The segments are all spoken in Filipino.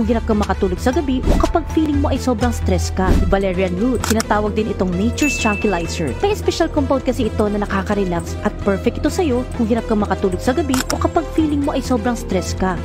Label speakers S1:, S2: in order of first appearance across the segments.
S1: kung hirap kang makatulog sa gabi o kapag feeling mo ay sobrang stress ka. Valerian root, tinatawag din itong nature's tranquilizer. May special compound kasi ito na nakaka-relax at perfect ito sa'yo kung hirap kang makatulog sa gabi o kapag feeling mo ay sobrang stress ka.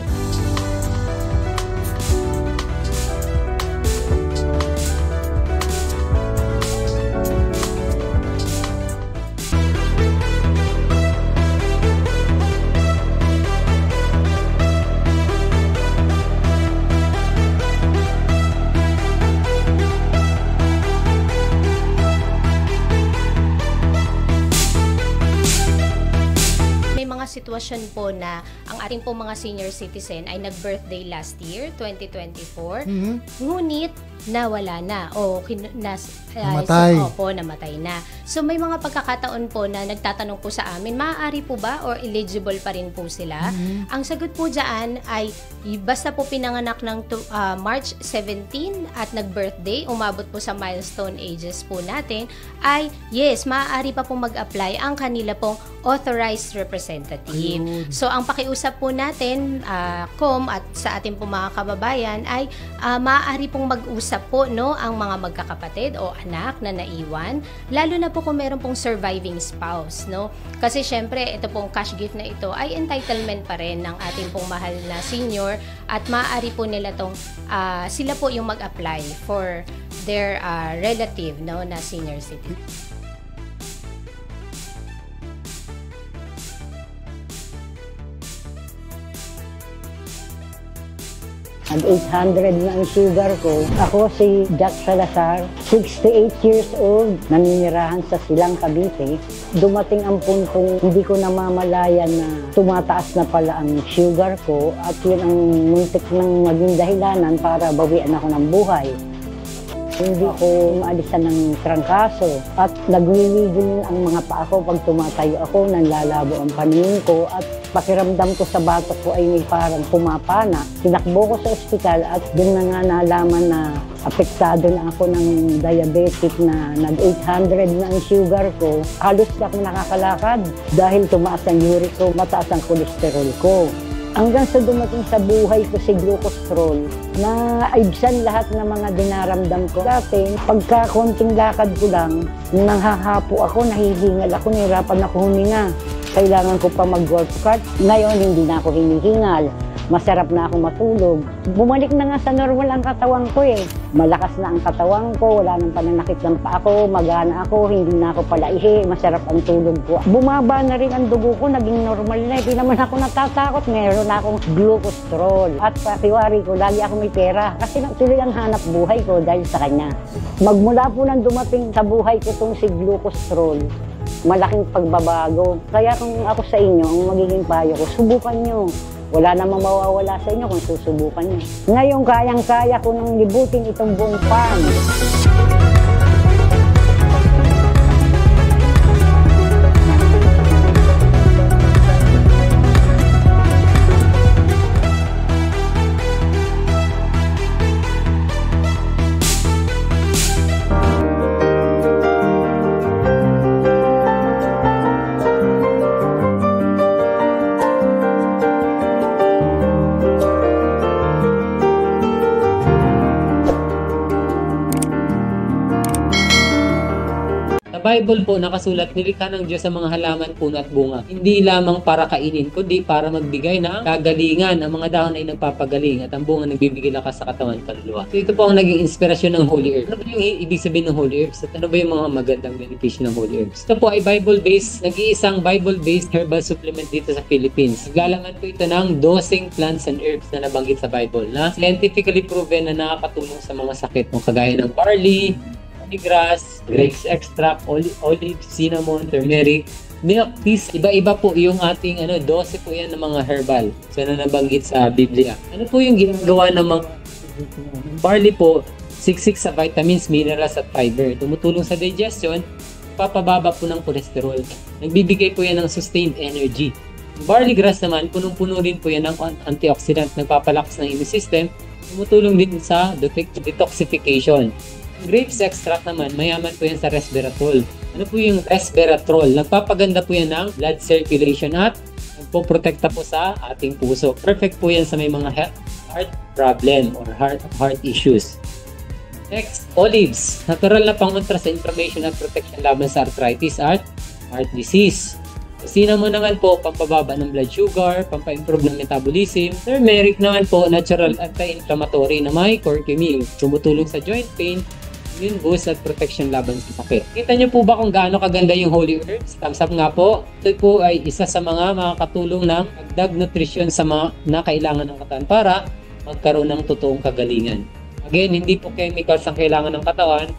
S2: Sitwasyon po na ang ating po mga senior citizen ay nag-birthday last year, 2024. Ngunit nawala na o
S3: namatay.
S2: Namatay na. So may mga pagkakataon po na nagtatanong po sa amin, maaari po ba or eligible pa rin po sila? Ang sagot po dyan ay basta po pinanganak ng March 17 at nag-birthday, umabot po sa milestone ages po natin, ay yes, maaari pa po mag-apply ang kanila pong authorized representative. So ang pakiusap po natin, COM at sa ating po mga kababayan ay maaari pong mag-usap po ang mga magkakapatid o anak na naiwan, lalo na po kung meron pong surviving spouse, Kasi syempre, ito pong cash gift na ito ay entitlement pa rin ng ating pong mahal na senior at maaari po nila sila po yung mag-apply for their relative na senior citizen.
S4: At 800 na ang sugar ko. Ako si Jack Salazar, 68 years old, naninirahan sa Silang, Cavite. Dumating ang puntong hindi ko namamalayan na tumataas na pala ang sugar ko at yun ang muntik ng maging dahilanan para bawian ako ng buhay. Hindi ko maalisan ng trangkaso at nagwiwigil ang mga paa ko pag tumatayo ako, nanlalabo ang paningin ko at pakiramdam ko sa batok ko ay may parang pumapana. Tinakbo ko sa ospital at doon na nga nalaman na apektado na ako ng diabetic na nag-800 na ang sugar ko. Halos na akong nakakalakad dahil tumaas ang uric ko, mataas ang cholesterol ko. Hanggang sa dumating sa buhay ko si glucostrol na aibsan lahat ng mga dinaramdam ko. Dati, pagka konting lakad ko lang, nanghahapo ako, nahihingal ako, nahirapan ako huminga. Kailangan ko pa mag-golf cart. Ngayon, hindi na ako hinihingal. Masarap na ako matulog. Bumalik na nga sa normal ang katawan ko eh. Malakas na ang katawan ko, wala nang pananakit ng paa ko, magana ako, hindi na ako palaihi, masarap ang tulog ko. Bumaba na rin ang dugo ko, naging normal na. Hindi naman ako natatakot, meron na akong glucostrol. At sa tiwari ko, lagi ako may pera. Kasi tuloy ang hanap buhay ko dahil sa kanya. Magmula po nang dumating sa buhay ko itong si glucostrol, malaking pagbabago. Kaya kung ako sa inyo, ang magiging payo ko, subukan nyo. Wala namang mawawala sa inyo kung susubukan nyo. Ngayon, kayang-kaya ko nang libutin itong buong farm.
S5: Bible po nakasulat, nilikha ng Diyos sa mga halaman, puno at bunga. Hindi lamang para kainin, kundi para magbigay ng kagalingan. Ang mga dahon ay nagpapagaling at ang bunga nagbibigay lakas sa katawan at kaluluwa. So ito po ang naging inspirasyon ng Holy Herbs. Ano ba yung ibig sabihin ng Holy Herbs? At ano ba yung mga magandang benepisyo ng Holy Herbs? Ito po ay Bible-based, nag-iisang Bible-based herbal supplement dito sa Philippines. Naglalaman po ito ng 12 plants and herbs na nabanggit sa Bible na scientifically proven na nakakatulong sa mga sakit kagaya ng barley, grass, grapes extract, olive, cinnamon, turmeric, milk teas. Iba-iba po yung ating 12 po yan ng mga herbal. So na nabanggit sa Biblia. Ano po yung ginagawa ng mga barley po? Siksik sa vitamins, minerals at fiber. Tumutulong sa digestion, papababa po ng cholesterol. Nagbibigay po yan ng sustained energy. Barley grass naman, punong-puno rin po yan ng antioxidant, nagpapalakas ng immune system, tumutulong din sa detoxification. Grapes extract naman, mayaman po yan sa resveratrol. Ano po yung resveratrol? Nagpapaganda po yan ng blood circulation at nagpoprotekta po sa ating puso. Perfect po yan sa may mga heart problem or heart issues. Next, olives. Natural na pangontra sa inflammation at protection laban sa arthritis at heart disease. Cinnamon naman po, pampababa ng blood sugar, pampa-improve ng metabolism. Turmeric naman po, natural anti-inflammatory na may curcumin. Tumutulong sa joint pain, immune boost at protection laban sa sakit. Kita niyo po ba kung gaano kaganda yung holy herbs? Thumbs up nga po. Ito po ay isa sa mga makakatulong ng dagdag nutrition sa mga na kailangan ng katawan para magkaroon ng totoong kagalingan. Again, hindi po chemicals ang kailangan ng katawan.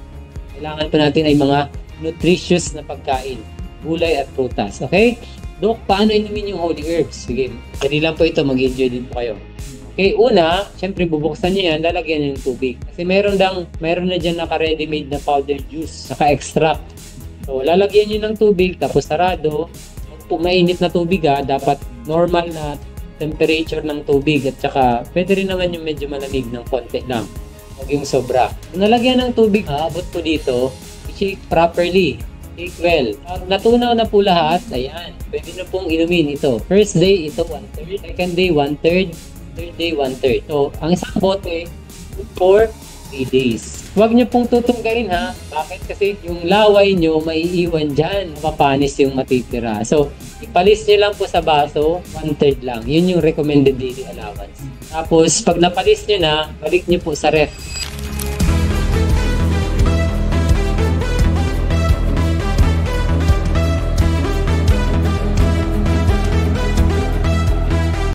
S5: Kailangan po natin ay mga nutritious na pagkain, gulay at prutas. Okay? Dok, paano inumin yung holy herbs? Sige, dali lang po ito. Mag-enjoy din po kayo. Okay, una, syempre bubuksan niyo yan, lalagyan niyo yung tubig. Kasi meron na dyan naka-ready-made na powder juice, naka-extract. So, lalagyan niyo ng tubig, tapos sarado. Kung mainit na tubig dapat normal na temperature ng tubig at saka pwede rin naman yung medyo malamig ng konti lang. Huwag yung sobra. Kung nalagyan ng tubig, aabot po dito, i-shake properly. Shake well. Pag natunaw na po lahat, ayan, pwede na pong inumin ito. First day, ito 1/3. Second day, 1/3. Third day, 1/3. So, ang isang bote, for 3 days. Huwag niyo pong tutunggarin ha. Bakit? Kasi yung laway niyo, maiiwan dyan. Mapapanis yung matitira. So, ipalis niyo lang po sa baso, 1/3 lang. Yun yung recommended daily allowance. Tapos, pag napalis niyo na, balik niyo po sa ref.